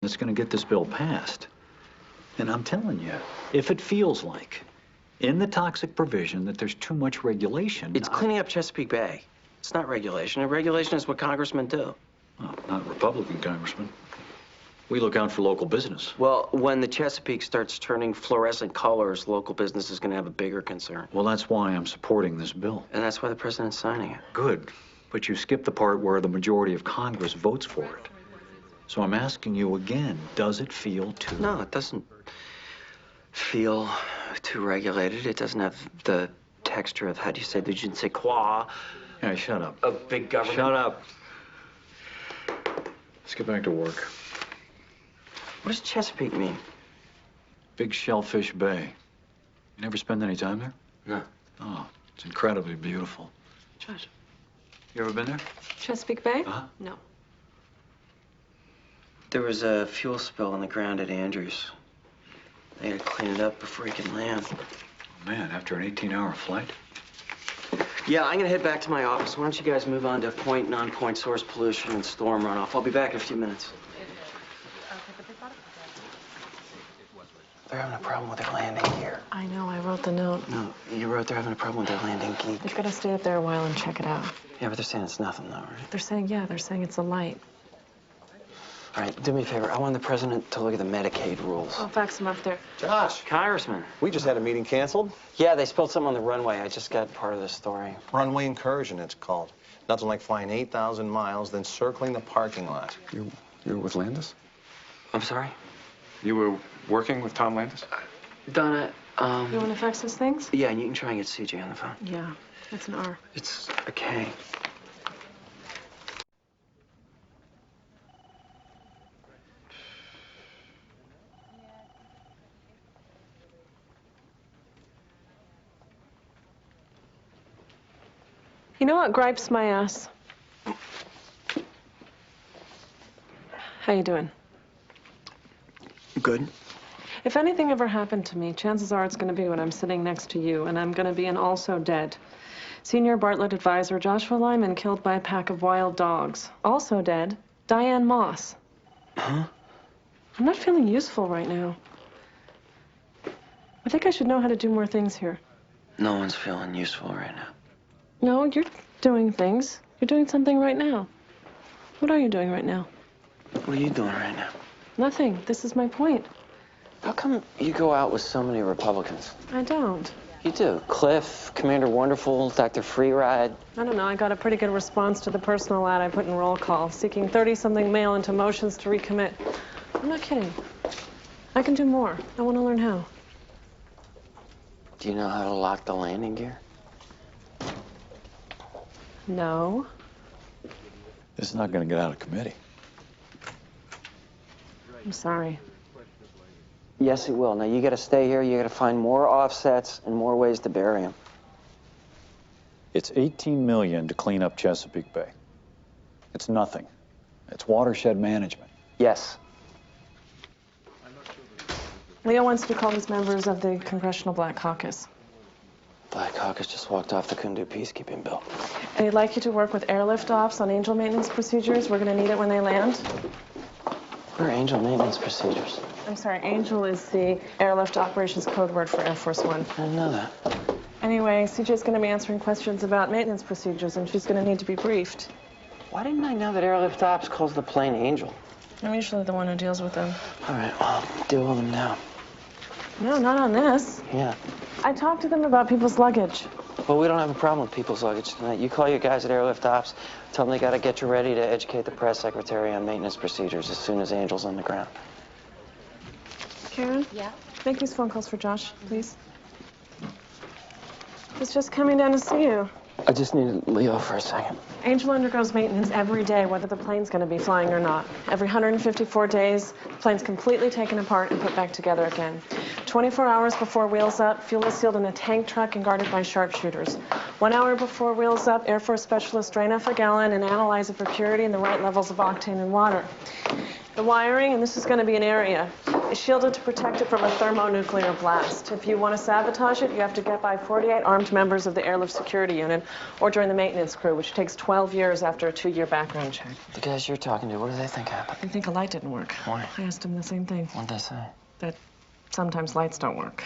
that's going to get this bill passed. And I'm telling you, if it feels like, in the toxic provision, that there's too much regulation... It's cleaning up Chesapeake Bay. It's not regulation. And regulation is what congressmen do. Well, not Republican congressmen. We look out for local business. Well, when the Chesapeake starts turning fluorescent colors, local business is going to have a bigger concern. Well, that's why I'm supporting this bill. And that's why the president's signing it. Good. But you skipped the part where the majority of Congress votes for it. So I'm asking you again, does it feel too... No, it doesn't feel too regulated. It doesn't have the texture of, how do you say, je ne sais quoi. Hey, shut up. A big government. Shut up. Let's get back to work. What does Chesapeake mean? Big Shellfish Bay. You never spend any time there? No. Oh, it's incredibly beautiful. Josh. You ever been there? Chesapeake Bay? Uh-huh. No. There was a fuel spill on the ground at Andrews. They had to clean it up before he could land. Oh, man, after an 18-hour flight? Yeah, I'm gonna head back to my office. Why don't you guys move on to point, non-point source pollution and storm runoff? I'll be back in a few minutes. They're having a problem with their landing gear. I know, I wrote the note. No, you wrote they're having a problem with their landing geek. They've got to stay up there a while and check it out. Yeah, but they're saying it's nothing, though, right? They're saying it's a light. All right, do me a favor. I want the president to look at the Medicaid rules. I'll fax them up there. Josh, Congressman. we just had a meeting canceled. Yeah, they spilled something on the runway. I just got part of the story. Runway incursion, it's called. Nothing like flying 8,000 miles, then circling the parking lot. You were with Landis? I'm sorry? You were working with Tom Landis? Donna, You want to fax those things? yeah, and you can try and get CJ on the phone. Yeah, that's an R. It's a K. You know what gripes my ass? How you doing? Good. If anything ever happened to me, chances are it's going to be when I'm sitting next to you, and I'm going to be an also dead. Senior Bartlett advisor Joshua Lyman killed by a pack of wild dogs. Also dead, Diane Moss. Huh? I'm not feeling useful right now. I think I should know how to do more things here. No one's feeling useful right now. No, you're doing things. You're doing something right now. What are you doing right now? What are you doing right now? Nothing. This is my point. How come you go out with so many Republicans? I don't. You do. Cliff, Commander Wonderful, Dr. Freeride. I don't know. I got a pretty good response to the personal ad I put in roll call, seeking 30-something male into motions to recommit. I'm not kidding. I can do more. I want to learn how. Do you know how to lock the landing gear? No. This is not going to get out of committee. I'm sorry. Yes, it will. Now, you got to stay here. You got to find more offsets and more ways to bury them. It's $18 million to clean up Chesapeake Bay. It's nothing. It's watershed management. Yes. Leo wants to call these members of the Congressional Black Caucus. Black Caucus just walked off the couldn't do peacekeeping bill. And he'd like you to work with airlift ops on angel maintenance procedures. We're going to need it when they land. What are angel maintenance procedures? I'm sorry, angel is the airlift operations code word for Air Force One. I didn't know that. Anyway, CJ's going to be answering questions about maintenance procedures, and she's going to need to be briefed. Why didn't I know that airlift ops calls the plane angel? I'm usually the one who deals with them. All right, well, deal with them now. No, not on this. Yeah. I talked to them about people's luggage. Well, we don't have a problem with people's luggage tonight. You call your guys at airlift ops, tell them they got to get you ready to educate the press secretary on maintenance procedures as soon as Angel's on the ground. Karen? Yeah? Make these phone calls for Josh, please. He's just coming down to see you. I just need Leo for a second. Angel undergoes maintenance every day, whether the plane's going to be flying or not. Every 154 days, the plane's completely taken apart and put back together again. 24 hours before wheels up, fuel is sealed in a tank truck and guarded by sharpshooters. 1 hour before wheels up, Air Force specialists drain off a gallon and analyze it for purity and the right levels of octane and water. The wiring, and this is going to be an area, is shielded to protect it from a thermonuclear blast. If you want to sabotage it, you have to get by 48 armed members of the airlift security unit or join the maintenance crew, which takes 12 years after a 2-year background check. The guys you're talking to, what do they think happened? They think a light didn't work. Why? I asked them the same thing. What'd they say? That sometimes lights don't work.